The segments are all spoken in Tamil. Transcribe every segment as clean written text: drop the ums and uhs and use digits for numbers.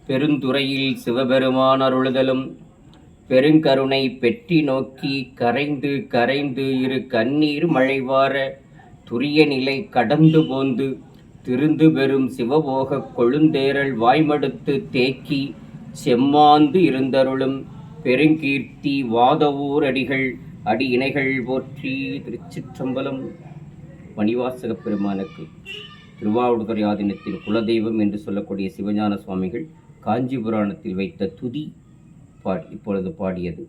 பெருந்துறையில் சிவபெருமான் அருளுதலும் பெருங்கருணை பெற்றி நோக்கி கரைந்து கரைந்து இரு கண்ணீர் மழைவார துரிய நிலை கடந்து போந்து திருந்து பெறும் சிவபோகக் கொழுந்தேரல் வாய்மடுத்து தேக்கி செம்மாந்து இருந்தருளும் பெருங்கீர்த்தி வாதவூர் அடிகள் அடி இணைகள் போற்றி. திருச்சிற்றம்பலம். மணிவாசகப் பெருமானுக்கு திருவாவடுதுறை ஆதீனத்தின் குலதெய்வம் என்று சொல்லக்கூடிய சிவஞான சுவாமிகள் காஞ்சி புராணத்தில் வைத்த துதி இப்பொழுது பாடியது.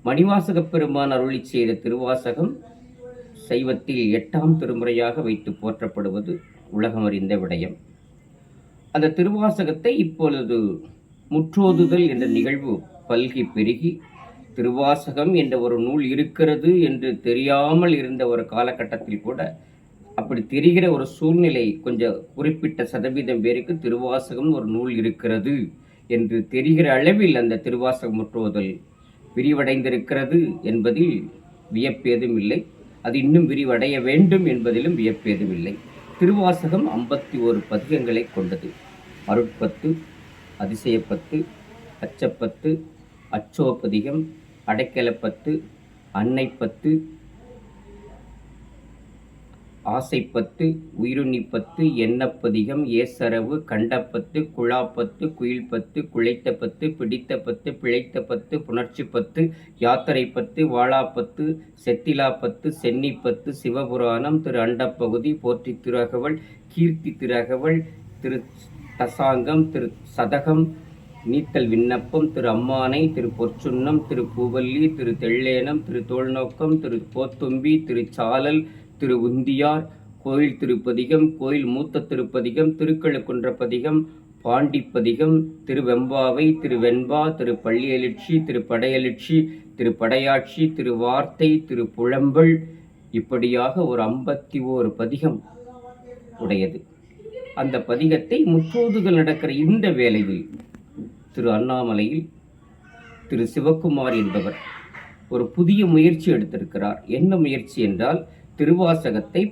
மணிவாசகப் பெருமான் அருளி செய்த திருவாசகம் சைவத்தில் 8ஆம் திருமுறையாக வைத்து போற்றப்படுவது உலகம் அறிந்த விடயம். அந்த திருவாசகத்தை இப்பொழுது முற்றோதுதல் என்ற நிகழ்வு பல்கி பெருகி திருவாசகம் என்ற ஒரு நூல் இருக்கிறது என்று தெரியாமல் இருந்த ஒரு காலகட்டத்தில் கூட அப்படி தெரிகிற ஒரு சூழ்நிலை கொஞ்சம் குறிப்பிட்ட சதவீதம் பேருக்கு திருவாசகம் ஒரு நூல் இருக்கிறது என்று தெரிகிற அளவில் அந்த திருவாசகம் முற்றுவதல் விரிவடைந்திருக்கிறது என்பதில் வியப்பேதும் இல்லை. அது இன்னும் விரிவடைய வேண்டும் என்பதிலும் வியப்பேதும் இல்லை. திருவாசகம் 51 பதிகங்களை கொண்டது. அருட்பத்து, அதிசயப்பத்து, அச்சப்பத்து, அச்சோபதிகம், அடைக்கலப்பத்து, அன்னைப்பத்து, ஆசைப்பத்து, உயிருணிப்பத்து, எண்ணப்பதிகம், ஏசரவு, கண்டப்பத்து, குழாப்பத்து, குயில்பத்து, குழைத்தப்பத்து, பிடித்தப்பத்து, பிழைத்தப்பத்து, புணர்ச்சிப்பத்து, யாத்திரைப்பத்து, வாழாப்பத்து, செத்திலாப்பத்து, சென்னிப்பத்து, சிவபுராணம், திரு அண்டப்பகுதி, போற்றி திரகவல், கீர்த்தி திரகவல், திரு தசாங்கம், திரு சதகம், நீத்தல் விண்ணப்பம், திரு அம்மானை, திரு பொற்சுன்னம், திரு பூவல்லி, திரு தெள்ளேனம், திரு தோல்நோக்கம், திரு போத்தும்பி, திரு சாலல், திரு உந்தியார், கோயில் திருப்பதிகம், கோயில் மூத்த திருப்பதிகம், திருக்கழுக்குன்றப்பதிகம், பாண்டிப்பதிகம், திரு வெம்பாவை, திரு வெண்பா, திரு பள்ளியெழுச்சி, திரு படையெழுச்சி, திரு படையாட்சி, திரு வார்த்தை, திரு புலம்பல், இப்படியாக ஒரு 51 பதிகம் உடையது. அந்த பதிகத்தை முற்றோதுகள் நடக்கிற இந்த வேளையில் திரு அண்ணாமலையில் திரு சிவக்குமார் என்பவர் ஒரு புதிய முயற்சி எடுத்திருக்கிறார். என்ன முயற்சி என்றால், திருவாசகத்தை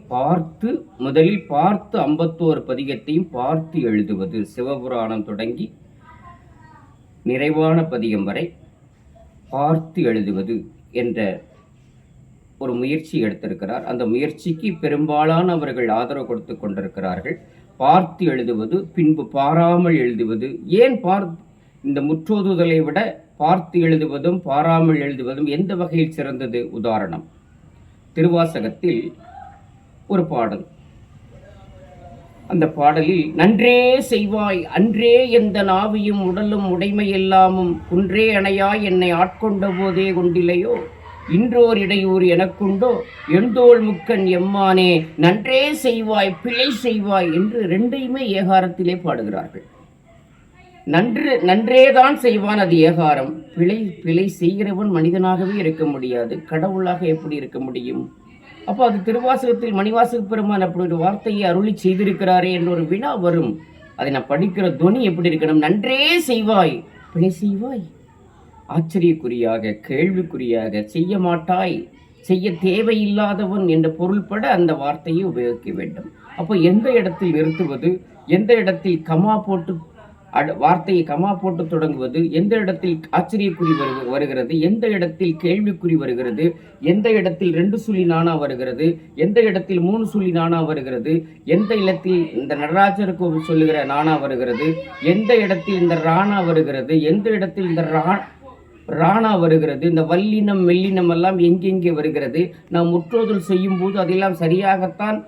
முதலில் பார்த்து 51 பதிகத்தையும் பார்த்து எழுதுவது. சிவபுராணம் தொடங்கி நிறைவான பதிகம் வரை பார்த்து எழுதுவது என்ற ஒரு முயற்சி எடுத்திருக்கிறார். அந்த முயற்சிக்கு பெரும்பாலானவர்கள் ஆதரவு கொடுத்து கொண்டிருக்கிறார்கள். பார்த்து எழுதுவது, பின்பு பாராமல் எழுதுவது. ஏன் இந்த முற்றோதுதலை விட பார்த்து எழுதுவதும் பாராமல் எழுதுவதும் எந்த வகையில் சிறந்தது? உதாரணம், திருவாசகத்தில் ஒரு பாடல். அந்த பாடலில் நன்றே செய்வாய் அன்றே எந்த நாவியும் உடலும் உடைமையெல்லாமும் குன்றே அணையாய் என்னை ஆட்கொண்ட போதே கொண்டிலையோ இன்றோர் இடையூறு எனக்குண்டோ எந்தோள் முக்கன் எம்மானே நன்றே செய்வாய் பிழை செய்வாய் என்று ரெண்டையுமே ஏகாரத்திலே பாடுகிறார்கள். நன்றேதான் செய்வான், அது ஏகாரம். பிழை செய்கிறவன் மனிதனாகவே இருக்க முடியாது, கடவுளாக எப்படி இருக்க முடியும்? அப்போ அது திருவாசகத்தில் மணிவாசக பெருமான் அப்படி ஒரு வார்த்தையை அருளி செய்திருக்கிறாரே என்ற ஒரு வினா வரும். அதை நான் படிக்கிற துணி எப்படி இருக்கணும்? நன்றே செய்வாய் பிழை செய்வாய். ஆச்சரியக்குறியாக, கேள்விக்குறியாக, செய்ய மாட்டாய், செய்ய தேவையில்லாதவன் என்ற பொருள்பட அந்த வார்த்தையை உபயோகிக்க வேண்டும். அப்போ எந்த இடத்தில் நிறுத்துவது, எந்த இடத்தில் கமா போட்டு வார்த்தையை கமா போட்டு தொடங்குவது, எந்த இடத்தில் ஆச்சரியக்குறி வருகிறது, எந்த இடத்தில் கேள்விக்குறி வருகிறது, எந்த இடத்தில் 2 சுழி நானா வருகிறது, எந்த இடத்தில் 3 சுழி நானா வருகிறது, எந்த இடத்தில் இந்த நடராஜருக்கு சொல்லுகிற நானா வருகிறது, எந்த இடத்தில் இந்த ராணா வருகிறது, எந்த இடத்தில் இந்த ராணா வருகிறது, இந்த வல்லினம் மெல்லினம் எல்லாம் எங்கெங்கே வருகிறது, நாம் முற்றோதல் செய்யும் போது அதெல்லாம் சரியாகத்தான்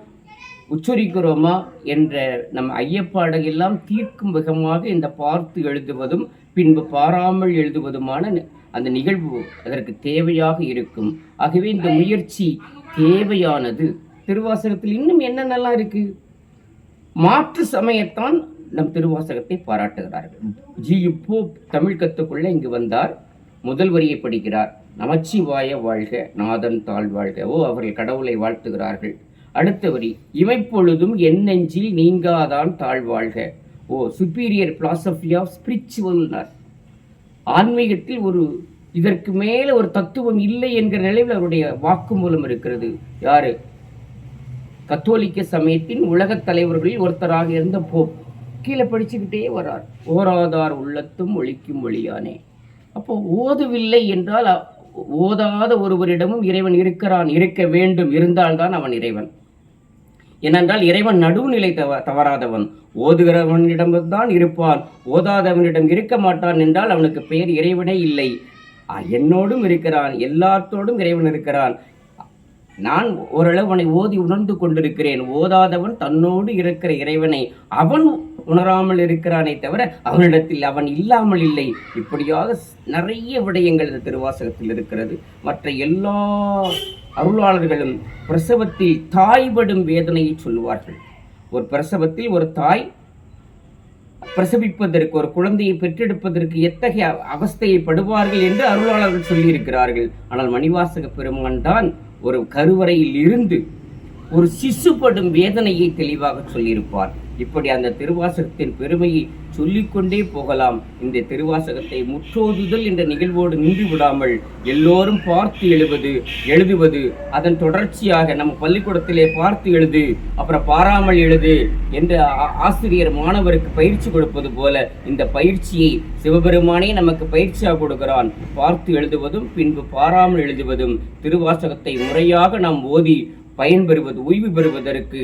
உச்சரிக்கிறோமா என்ற நம் ஐயப்பாடையெல்லாம் தீர்க்கும் விதமாக இந்த பார்த்து எழுதுவதும் பின்பு பாராமல் எழுதுவதுமான அந்த நிகழ்வு அதற்கு தேவையாக இருக்கும். ஆகவே இந்த முயற்சி தேவையானது. திருவாசகத்தில் இன்னும் என்னென்னலாம் இருக்கு? மாற்று சமயத்தான் நம் திருவாசகத்தை பாராட்டுகிறார்கள். இப்போ தமிழ் கத்துக்குள்ள இங்கு வந்தார். முதல் வரியை படிக்கிறார். நமச்சிவாய வாழ்க, நாதன் தாழ்வாழ்க. அவர்கள் கடவுளை வாழ்த்துகிறார்கள். அடுத்த வரி, இமைப்பொழுதும் என் நெஞ்சில் நீங்காதான் தாழ்வாழ்க. சுப்பீரியர் பிலாசபி ஆஃப் ஸ்பிரிச்சுவல்னார். ஆன்மீகத்தில் இதற்கு மேலே ஒரு தத்துவம் இல்லை என்கிற நிலையில் அவருடைய வாக்குமூலம் இருக்கிறது. யாரு? கத்தோலிக்க சமயத்தின் உலகத் தலைவர்களில் ஒருத்தராக இருந்த போப் கீழே படிச்சுக்கிட்டே வர்றார். ஓராதார் உள்ளத்தும் ஒளிக்கும் ஒளியானே. அப்போ ஓதவில்லை என்றால் ஓதாத ஒருவரிடமும் இறைவன் இருக்கிறான், இருக்க வேண்டும், இருந்தால்தான் அவன் இறைவன். ஏனென்றால் இறைவன் நடுவுநிலை தவறாதவன். ஓதுகிறவனிடம்தான் இருப்பான், ஓதாதவனிடம் இருக்க மாட்டான் என்றால் அவனுக்கு பெயர் இறைவனே இல்லை. என்னோடும் இருக்கிறான், எல்லாத்தோடும் இறைவன் இருக்கிறான். நான் ஓரளவு அவனை ஓதி உணர்ந்து கொண்டிருக்கிறேன். ஓதாதவன் தன்னோடு இருக்கிற இறைவனை அவன் உணராமல் இருக்கிறானே தவிர அவனிடத்தில் அவன் இல்லாமல் இல்லை. இப்படியாக நிறைய விடயங்கள் இந்த திருவாசகத்தில் இருக்கிறது. மற்ற எல்லா அருளாளர்களும் பிரசவத்தில் தாய்படும் வேதனையை சொல்லுவார்கள். ஒரு பிரசவத்தில் ஒரு தாய் பிரசவிப்பதற்கு, ஒரு குழந்தையை பெற்றெடுப்பதற்கு எத்தகைய அவஸ்தையை படுவார்கள் என்று அருளாளர்கள் சொல்லியிருக்கிறார்கள். ஆனால் மணிவாசக பெருமான் தான் ஒரு கருவறையில் இருந்து ஒரு சிசுப்படும் வேதனையை தெளிவாக சொல்லியிருப்பார். இப்படி அந்த திருவாசகத்தின் பெருமையை சொல்லிக்கொண்டே போகலாம். இந்த திருவாசகத்தை முற்றோதுதல் என்ற நிகழ்வோடு நின்று விடாமல் எல்லோரும் பார்த்து எழுதுவது, அதன் தொடர்ச்சியாக நம்ம பள்ளிக்கூடத்திலே பார்த்து எழுது, அப்புறம் பாராமல் எழுது என்று ஆசிரியர் மாணவருக்கு பயிற்சி கொடுப்பது போல இந்த பயிற்சியை சிவபெருமானே நமக்கு பயிற்சியாக கொடுக்கிறான். பார்த்து எழுதுவதும் பின்பு பாராமல் எழுதுவதும் திருவாசகத்தை முறையாக நாம் ஓதி பயன்பெறுவது, ஓய்வு பெறுவதற்கு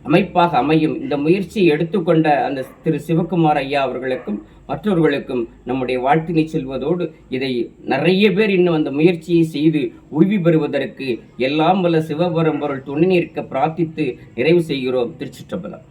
அமைப்பாக அமையும். இந்த முயற்சியை எடுத்துக்கொண்ட அந்த திரு சிவகுமார் ஐயா அவர்களுக்கும் மற்றவர்களுக்கும் நம்முடைய வாழ்த்தினை செல்வதோடு, இதை நிறைய பேர் இன்னும் அந்த முயற்சியை செய்து ஓய்வு பெறுவதற்கு எல்லாம் வல்ல சிவபெரும்பொருள் துணை நிற்க பிரார்த்தித்து நிறைவு செய்கிறோம். திருச்சிற்றம்பலம்.